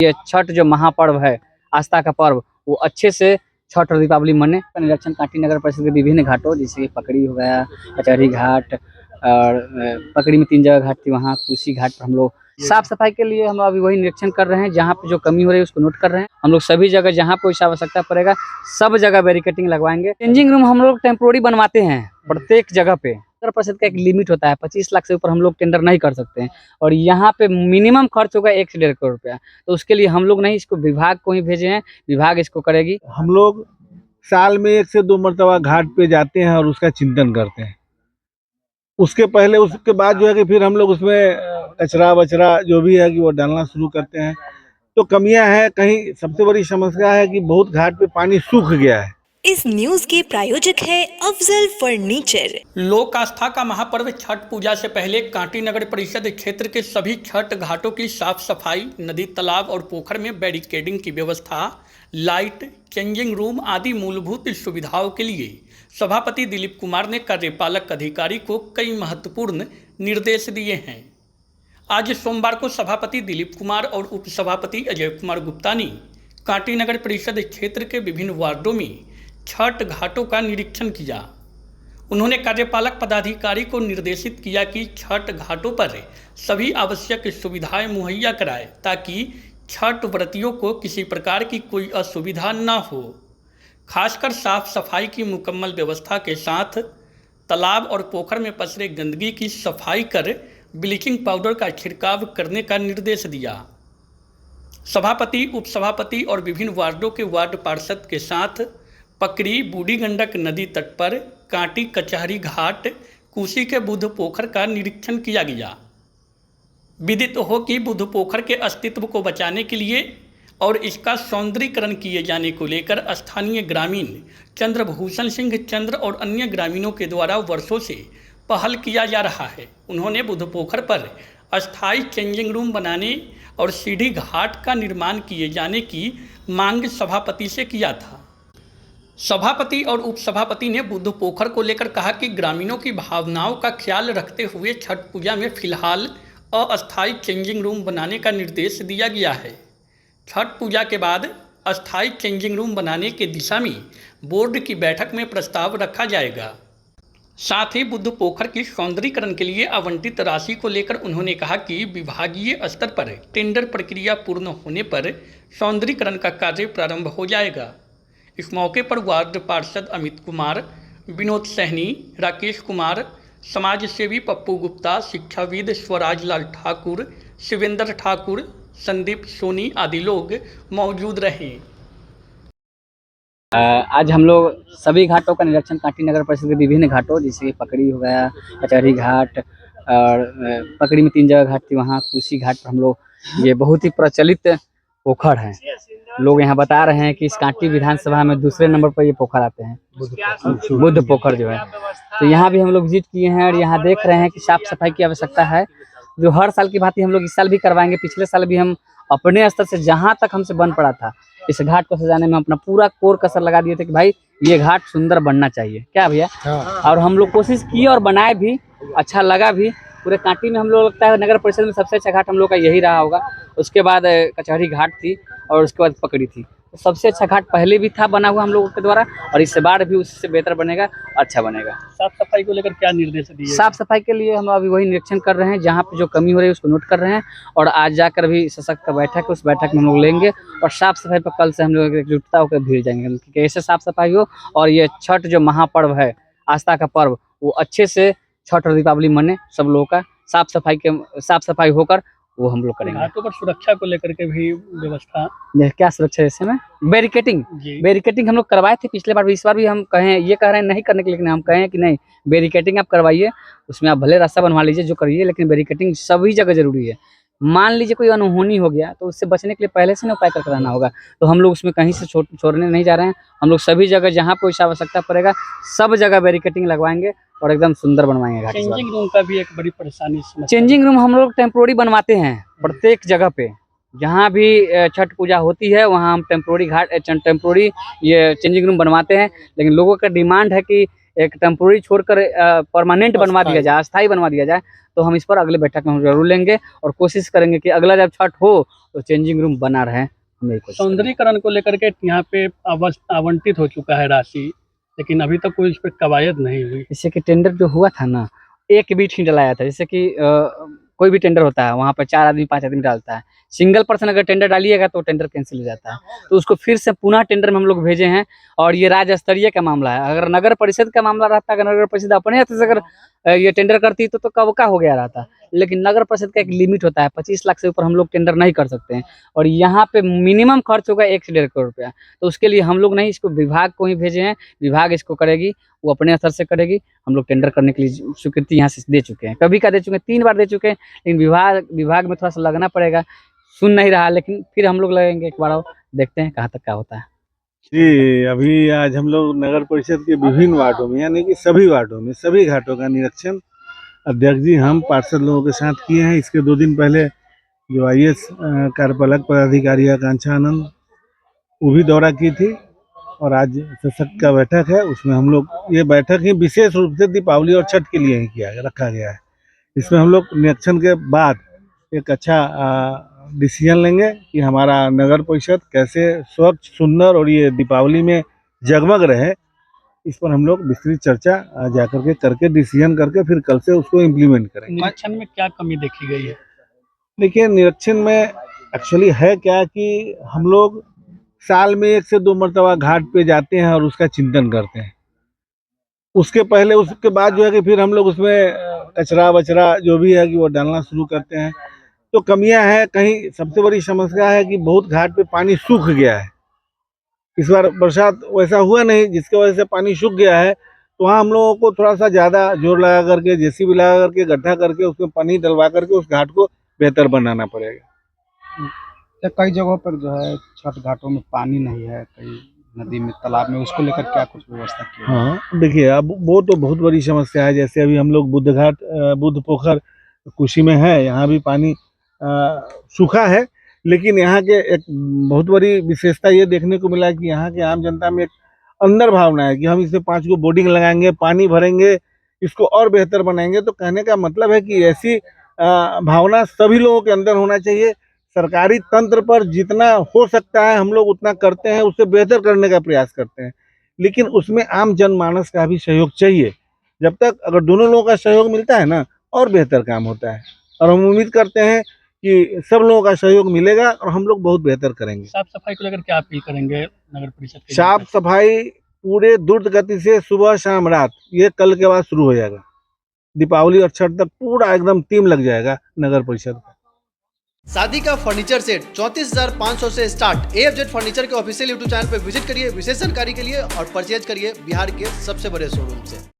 ये छठ जो महापर्व है, आस्था का पर्व, वो अच्छे से छठ और दीपावली मने का निरीक्षण कांटी नगर परिषद के विभिन्न घाटों जैसे पकड़ी हो गया, कचहरी घाट और पकड़ी में 3 जगह घाट थी, वहाँ कुशी घाट पर हम लोग साफ सफाई के लिए हम अभी वही निरीक्षण कर रहे हैं। जहाँ पे जो कमी हो रही है उसको नोट कर रहे हैं। हम लोग सभी जगह जहाँ पे वैसा आवश्यकता पड़ेगा सब जगह बैरिकेटिंग लगवाएंगे। चेंजिंग रूम हम लोग टेम्पोररी बनवाते हैं प्रत्येक जगह पे। नगर परिषद का एक लिमिट होता है, 25 लाख से ऊपर हम लोग टेंडर नहीं कर सकते हैं और यहाँ पे मिनिमम खर्च होगा 1 से 1.5 करोड़ रुपया। तो उसके लिए हम लोग नहीं, इसको विभाग को ही भेजे हैं, विभाग इसको करेगी। हम लोग साल में 1 से 2 मरतबा घाट पे जाते हैं और उसका चिंतन करते हैं। उसके पहले उसके बाद जो है कि फिर हम लोग उसमें कचरा वचरा जो भी है कि वो डालना शुरू करते हैं। तो कमियां हैं, कहीं सबसे बड़ी समस्या है कि बहुत घाट पे पानी सूख गया है। इस न्यूज के प्रायोजक है अफजल फर्नीचर। लोक आस्था का महापर्व छठ पूजा से पहले कांटी नगर परिषद क्षेत्र के सभी छठ घाटों की साफ सफाई, नदी तालाब और पोखर में बैरिकेडिंग की व्यवस्था, लाइट, चेंजिंग रूम आदि मूलभूत सुविधाओं के लिए सभापति दिलीप कुमार ने कार्यपालक अधिकारी को कई महत्वपूर्ण निर्देश दिए हैं। आज सोमवार को सभापति दिलीप कुमार और उप सभापति अजय कुमार गुप्ता ने कांटी नगर परिषद क्षेत्र के विभिन्न वार्डों में छठ घाटों का निरीक्षण किया। उन्होंने कार्यपालक पदाधिकारी को निर्देशित किया कि छठ घाटों पर सभी आवश्यक सुविधाएं मुहैया कराए ताकि छठ व्रतियों को किसी प्रकार की कोई असुविधा न हो। खासकर साफ सफाई की मुकम्मल व्यवस्था के साथ तालाब और पोखर में पसरे गंदगी की सफाई कर ब्लीचिंग पाउडर का छिड़काव करने का निर्देश दिया। सभापति, उपसभापति और विभिन्न वार्डों के वार्ड पार्षद के साथ पकड़ी, बूढ़ी गंडक नदी तट पर कांटी कचहरी घाट, कुशी के बुद्ध पोखर का निरीक्षण किया गया। विदित हो कि बुद्ध पोखर के अस्तित्व को बचाने के लिए और इसका सौंदर्यीकरण किए जाने को लेकर स्थानीय ग्रामीण चंद्रभूषण सिंह चंद्र और अन्य ग्रामीणों के द्वारा वर्षों से पहल किया जा रहा है। उन्होंने बुद्ध पोखर पर अस्थायी चेंजिंग रूम बनाने और सीढ़ी घाट का निर्माण किए जाने की मांग सभापति से किया था। सभापति और उपसभापति ने बुद्ध पोखर को लेकर कहा कि ग्रामीणों की भावनाओं का ख्याल रखते हुए छठ पूजा में फिलहाल अस्थायी चेंजिंग रूम बनाने का निर्देश दिया गया है। छठ पूजा के बाद अस्थायी चेंजिंग रूम बनाने के दिशा में बोर्ड की बैठक में प्रस्ताव रखा जाएगा। साथ ही बुद्ध पोखर की सौंदर्यीकरण के लिए आवंटित राशि को लेकर उन्होंने कहा कि विभागीय स्तर पर टेंडर प्रक्रिया पूर्ण होने पर सौंदर्यीकरण का कार्य प्रारंभ हो जाएगा। इस मौके पर वार्ड पार्षद अमित कुमार, विनोद सहनी, राकेश कुमार, समाज सेवी पप्पू गुप्ता, शिक्षाविद स्वराज लाल ठाकुर, शिवेंद्र ठाकुर, संदीप सोनी आदि लोग मौजूद रहे। आज हम लोग सभी घाटों का निरीक्षण कांटी नगर परिषद के विभिन्न घाटों जैसे पकड़ी हो गया, कचहरी घाट और पकड़ी में 3 जगह घाट थी, वहाँ कुशी घाट पर हम लोग, ये बहुत ही प्रचलित पोखर है। लोग यहाँ बता रहे हैं कि इस कांटी विधानसभा में दूसरे नंबर पर ये पोखर आते हैं, बुद्ध पोखर जो है। तो यहाँ भी हम लोग विजिट किए हैं और यहाँ देख रहे हैं कि साफ सफाई की आवश्यकता है, जो हर साल की भांति हम लोग इस साल भी करवाएंगे। पिछले साल भी हम अपने स्तर से जहाँ तक हमसे बन पड़ा था इस घाट को सजाने में अपना पूरा कोर कसर लगा दिए थे कि भाई ये घाट सुंदर बनना चाहिए, क्या भैया? और हम लोग कोशिश किए और बनाए भी, अच्छा लगा भी। पूरे कांटी में हम लोग लगता है नगर परिषद में सबसे अच्छा घाट हम लोग का यही रहा होगा। उसके बाद कचहरी घाट थी और उसके बाद पकड़ी थी। तो सबसे अच्छा घाट पहले भी था बना हुआ हम लोगों के द्वारा और इससे बार भी उससे बेहतर बनेगा, अच्छा बनेगा। साफ सफाई को लेकर क्या निर्देश दिए? साफ सफाई के लिए हम अभी वही निरीक्षण कर रहे हैं। जहाँ पे जो कमी हो रही है उसको नोट कर रहे हैं और आज जाकर भी सशक्त का बैठक है, उस बैठक में हम लोग लेंगे और साफ सफाई पर कल से हम लोग एकजुटता होकर भीड़ जाएंगे कि कैसे साफ सफाई हो और ये छठ जो महापर्व है, आस्था का पर्व, वो अच्छे से छठ और दीपावली मने सब लोगों का साफ सफाई होकर वो हम लोग करेंगे। घाटों पर सुरक्षा को लेकर के भी व्यवस्था, क्या सुरक्षा जैसे में बैरिकेटिंग हम लोग करवाए थे पिछले बार भी, इस बार भी हम कहें, ये कह रहे हैं नहीं करने के लिए, लेकिन हम कहें कि नहीं, बैरिकेटिंग आप करवाइए, उसमें आप भले रास्ता बनवा लीजिए जो करिए, लेकिन बैरिकेटिंग सभी जगह जरूरी है। मान लीजिए कोई अनहोनी हो गया तो उससे बचने के लिए पहले से ना उपाय करके रहना होगा। तो हम लोग उसमें कहीं से छोड़ने नहीं जा रहे हैं। हम लोग सभी जगह जहाँ पे वैसा आवश्यकता पड़ेगा सब जगह बैरिकेटिंग लगवाएंगे और एकदम सुंदर बनवाएंगे घाट। चेंजिंग रूम का भी एक बड़ी परेशानी समस्या। चेंजिंग रूम हम लोग टेम्पोररी बनवाते हैं प्रत्येक जगह पे। जहाँ भी छठ पूजा होती है वहाँ हम टेम्पोररी ये चेंजिंग रूम बनवाते हैं, लेकिन लोगों का डिमांड है कि एक टेम्पोररी छोड़कर परमानेंट बनवा दिया जाए, अस्थायी बनवा दिया जाए, तो हम इस पर अगले बैठक में हम जरूर लेंगे और कोशिश करेंगे कि अगला जब छठ हो तो चेंजिंग रूम बना रहे। हम यही कोशिश करेंगे। सौंदर्यीकरण को लेकर के यहाँ पे आवंटित हो चुका है राशि, लेकिन अभी तक कोई इस पर कवायद नहीं हुई। जैसे कि टेंडर जो हुआ था ना, एक भी नहीं डलाया था। जैसे कि कोई भी टेंडर होता है वहाँ पर 4 आदमी 5 आदमी डालता है, सिंगल पर्सन अगर टेंडर डालिएगा तो टेंडर कैंसिल हो जाता है। तो उसको फिर से पुनः टेंडर में हम लोग भेजे हैं और ये राज्य स्तरीय का मामला है। अगर नगर परिषद का मामला रहता, अगर नगर परिषद अपने हाथ से अगर ये टेंडर करती तो कब का हो गया रहता। लेकिन नगर परिषद का एक लिमिट होता है, 25 लाख से ऊपर हम लोग टेंडर नहीं कर सकते हैं और यहाँ पे मिनिमम खर्च होगा 1 से 1.5 करोड़ रुपया। तो उसके लिए हम लोग नहीं, इसको विभाग को ही भेजे हैं, विभाग इसको करेगी, वो अपने स्तर से करेगी। हम लोग टेंडर करने के लिए स्वीकृति यहाँ से दे चुके हैं, कभी का दे चुके हैं, 3 बार दे चुके हैं। लेकिन विभाग में थोड़ा सा लगना पड़ेगा, सुन नहीं रहा, लेकिन फिर हम लोग लगेंगे एक बार और देखते हैं कहाँ तक क्या होता है। जी, अभी आज हम लोग नगर परिषद के विभिन्न वार्डों में, यानी कि सभी वार्डों में सभी घाटों का निरीक्षण अध्यक्ष जी हम पार्षद लोगों के साथ किए हैं। इसके 2 दिन पहले जो IAS कार्यपालक पदाधिकारी आकांक्षा आनंद वो भी दौरा की थी और आज सशक्त का बैठक है, उसमें हम लोग ये बैठक ही विशेष रूप से दीपावली और छठ के लिए ही रखा गया है। इसमें हम लोग निरीक्षण के बाद एक अच्छा डिसीजन लेंगे कि हमारा नगर परिषद कैसे स्वच्छ, सुंदर और ये दीपावली में जगमग रहे। इस पर हम लोग विस्तृत चर्चा जाकर के करके डिसीजन करके फिर कल से उसको इम्प्लीमेंट करेंगे। निरीक्षण में क्या कमी देखी गई है? देखिए, निरीक्षण में एक्चुअली है क्या कि हम लोग साल में 1 से 2 मरतबा घाट पे जाते हैं और उसका चिंतन करते हैं। उसके पहले उसके बाद जो है कि फिर हम लोग उसमें कचरा वचरा जो भी है कि वो डालना शुरू करते हैं। तो कमियां हैं, कहीं सबसे बड़ी समस्या है कि बहुत घाट पे पानी सूख गया है। इस बार बरसात वैसा हुआ नहीं जिसकी वजह से पानी सूख गया है, तो वहाँ हम लोगों को थोड़ा सा ज़्यादा जोर लगा करके JCB लगा करके गड्ढा करके उसमें पानी डलवा करके उस घाट को बेहतर बनाना पड़ेगा। कई जगहों पर जो है छठ घाटों में पानी नहीं है, कई नदी में, तालाब में, उसको लेकर क्या कुछ व्यवस्था की है? हाँ, देखिए अब वो तो बहुत बड़ी समस्या है। जैसे अभी हम लोग बुद्ध पोखर कुशी में है, यहाँ भी पानी सूखा है, लेकिन यहाँ के एक बहुत बड़ी विशेषता ये देखने को मिला कि यहाँ के आम जनता में एक अंदर भावना है कि हम इसमें 5 गो बोर्डिंग लगाएंगे, पानी भरेंगे, इसको और बेहतर बनाएंगे। तो कहने का मतलब है कि ऐसी भावना सभी लोगों के अंदर होना चाहिए। सरकारी तंत्र पर जितना हो सकता है हम लोग उतना करते हैं, उससे बेहतर करने का प्रयास करते हैं, लेकिन उसमें आम जनमानस का भी सहयोग चाहिए। जब तक अगर दोनों लोगों का सहयोग मिलता है ना, और बेहतर काम होता है। और हम उम्मीद करते हैं कि सब लोगों का सहयोग मिलेगा और हम लोग बहुत बेहतर करेंगे। साफ सफाई को लेकर क्या अपील करेंगे नगर परिषद के? साफ सफाई पूरे द्रुत गति से सुबह शाम रात, ये कल के बाद शुरू हो जाएगा। दीपावली और छठ तक पूरा एकदम टीम लग जाएगा नगर परिषद का। शादी का फर्नीचर सेट 34,500 से स्टार्ट। AFZ फर्नीचर के ऑफिशियल YouTube चैनल पर विजिट करिए विशेष जानकारी के लिए और परचेज करिए बिहार के सबसे बड़े शोरूम से।